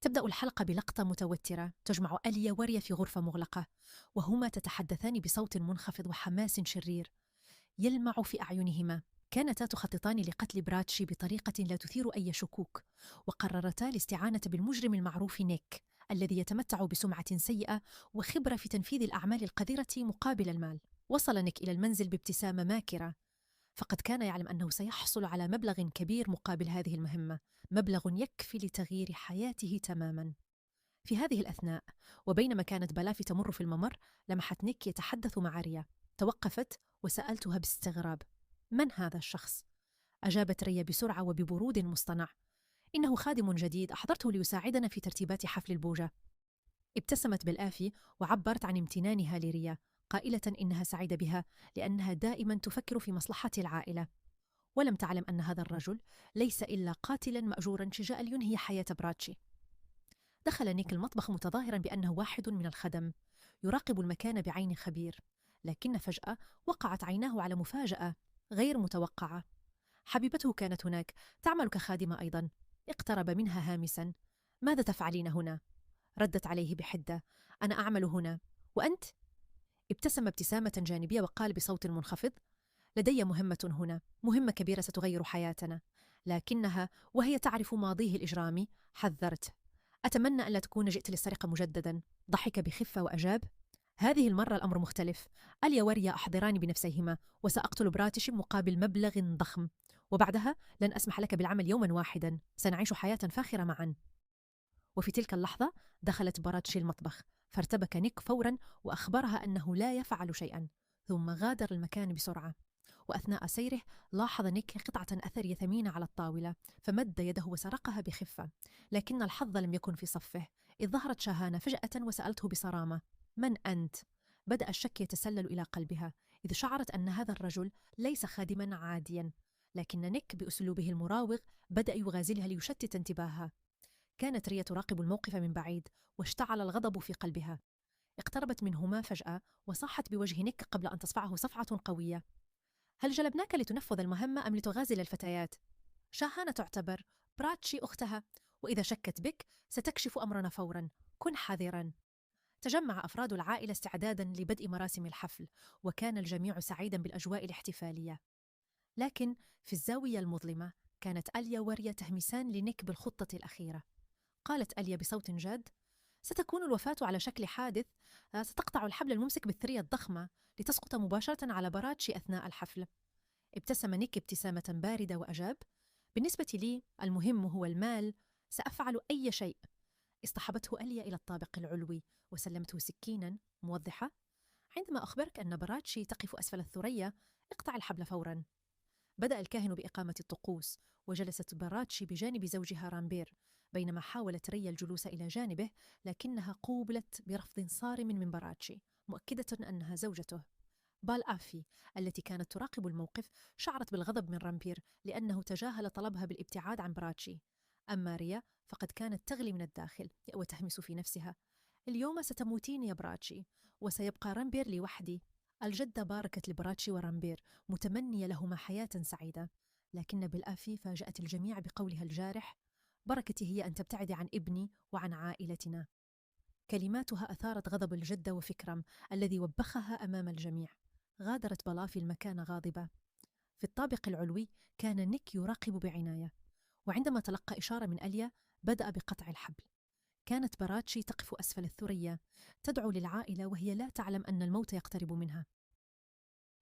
تبدأ الحلقة بلقطة متوترة تجمع أليا وريا في غرفة مغلقة، وهما تتحدثان بصوت منخفض وحماس شرير يلمع في أعينهما. كانتا تخططان لقتل براتشي بطريقة لا تثير أي شكوك، وقررتا الاستعانة بالمجرم المعروف نيك الذي يتمتع بسمعة سيئة وخبرة في تنفيذ الأعمال القذرة مقابل المال. وصل نيك إلى المنزل بابتسامة ماكرة، فقد كان يعلم أنه سيحصل على مبلغ كبير مقابل هذه المهمة، مبلغ يكفي لتغيير حياته تماما. في هذه الأثناء، وبينما كانت بلافي تمر في الممر، لمحت نيك يتحدث مع ريا. توقفت وسألتها باستغراب: من هذا الشخص؟ أجابت ريا بسرعة وببرود مصطنع: إنه خادم جديد أحضرته ليساعدنا في ترتيبات حفل البوجة. ابتسمت بالآفي وعبرت عن امتنانها لريا، قائلة إنها سعيدة بها لأنها دائما تفكر في مصلحة العائلة. ولم تعلم أن هذا الرجل ليس إلا قاتلا مأجورا شجاء لينهي حياة براتشي. دخل نيك المطبخ متظاهرا بأنه واحد من الخدم، يراقب المكان بعين خبير، لكن فجأة وقعت عيناه على مفاجأة غير متوقعة. حبيبته كانت هناك، تعمل كخادمة أيضا. اقترب منها هامسا: ماذا تفعلين هنا؟ ردت عليه بحدة: أنا أعمل هنا، وأنت؟ ابتسم ابتسامة جانبية وقال بصوت منخفض: لدي مهمة هنا، مهمة كبيرة ستغير حياتنا. لكنها وهي تعرف ماضيه الإجرامي حذرت: أتمنى ألا تكون جئت للسرقة مجددا. ضحك بخفة وأجاب: هذه المرة الأمر مختلف. أليا وريا أحضران بنفسيهما، وسأقتل براتش مقابل مبلغ ضخم، وبعدها لن أسمح لك بالعمل يوما واحدا، سنعيش حياة فاخرة معا. وفي تلك اللحظة دخلت براتشي المطبخ، فارتبك نيك فورا وأخبرها أنه لا يفعل شيئا، ثم غادر المكان بسرعة. وأثناء سيره لاحظ نيك قطعة أثرية ثمينة على الطاولة، فمد يده وسرقها بخفة. لكن الحظ لم يكن في صفه، إذ ظهرت شاهانة فجأة وسألته بصرامة: من أنت؟ بدأ الشك يتسلل إلى قلبها، إذ شعرت أن هذا الرجل ليس خادما عاديا. لكن نيك بأسلوبه المراوغ بدأ يغازلها ليشتت انتباهها. كانت ريا تراقب الموقف من بعيد، واشتعل الغضب في قلبها. اقتربت منهما فجأة وصاحت بوجه نيك قبل أن تصفعه صفعة قوية: هل جلبناك لتنفذ المهمة أم لتغازل الفتيات؟ شاهانة تعتبر، براتشي أختها، وإذا شكت بك ستكشف أمرنا فورا، كن حذرا. تجمع أفراد العائلة استعدادا لبدء مراسم الحفل، وكان الجميع سعيدا بالأجواء الاحتفالية. لكن في الزاوية المظلمة كانت أليا وريا تهمسان لنيك بالخطة الأخيرة. قالت أليا بصوت جاد: ستكون الوفاة على شكل حادث، ستقطع الحبل الممسك بالثرية الضخمة لتسقط مباشرة على براتشي أثناء الحفل. ابتسم نيك ابتسامة باردة وأجاب: بالنسبة لي المهم هو المال، سأفعل أي شيء. اصطحبته أليا إلى الطابق العلوي وسلمته سكينا موضحة: عندما أخبرك أن براتشي تقف أسفل الثريا، اقطع الحبل فورا. بدأ الكاهن بإقامة الطقوس، وجلست براتشي بجانب زوجها رامبير، بينما حاولت ريا الجلوس إلى جانبه، لكنها قوبلت برفض صارم من براتشي، مؤكدة أنها زوجته. بالآفي التي كانت تراقب الموقف شعرت بالغضب من رامبير لأنه تجاهل طلبها بالابتعاد عن براتشي. أما ريا فقد كانت تغلي من الداخل وتهمس في نفسها: اليوم ستموتين يا براتشي، وسيبقى رامبير لوحدي. الجدة باركت لبراتشي ورامبير، متمنية لهما حياة سعيدة. لكن بالآفي فاجأت الجميع بقولها الجارح: بركتي هي أن تبتعدي عن ابني وعن عائلتنا. كلماتها أثارت غضب الجدة وفكرم الذي وبخها أمام الجميع. غادرت بلافي المكان غاضبة. في الطابق العلوي كان نيك يراقب بعناية، وعندما تلقى إشارة من أليا بدأ بقطع الحبل. كانت براتشي تقف أسفل الثريا تدعو للعائلة وهي لا تعلم أن الموت يقترب منها.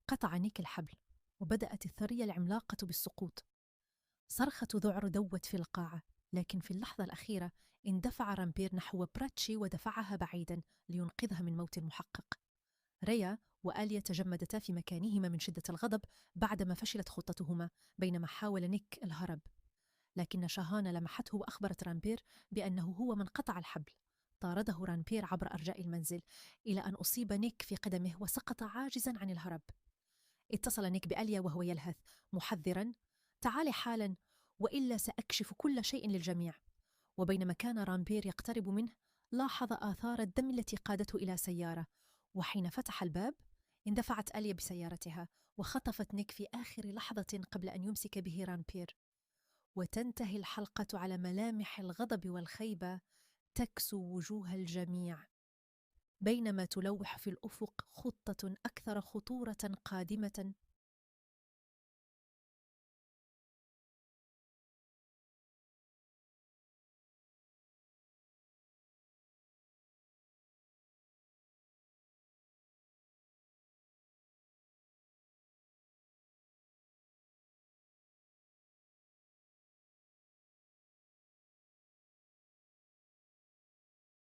قطع نيك الحبل وبدأت الثريا العملاقة بالسقوط. صرخة ذعر دوت في القاعة، لكن في اللحظة الأخيرة اندفع رامبير نحو براتشي ودفعها بعيدا لينقذها من موت المحقق. ريا وآليا تجمدتا في مكانهما من شدة الغضب بعدما فشلت خطتهما، بينما حاول نيك الهرب. لكن شاهانة لمحته وأخبرت رامبير بأنه هو من قطع الحبل. طارده رامبير عبر أرجاء المنزل إلى أن أصيب نيك في قدمه وسقط عاجزا عن الهرب. اتصل نيك بآليا وهو يلهث محذرا: تعالي حالا وإلا سأكشف كل شيء للجميع. وبينما كان رامبير يقترب منه لاحظ آثار الدم التي قادته إلى سيارة، وحين فتح الباب اندفعت آليا بسيارتها وخطفت نيك في آخر لحظة قبل أن يمسك به رامبير. وتنتهي الحلقة على ملامح الغضب والخيبة تكسو وجوه الجميع، بينما تلوح في الأفق خطة أكثر خطورة قادمة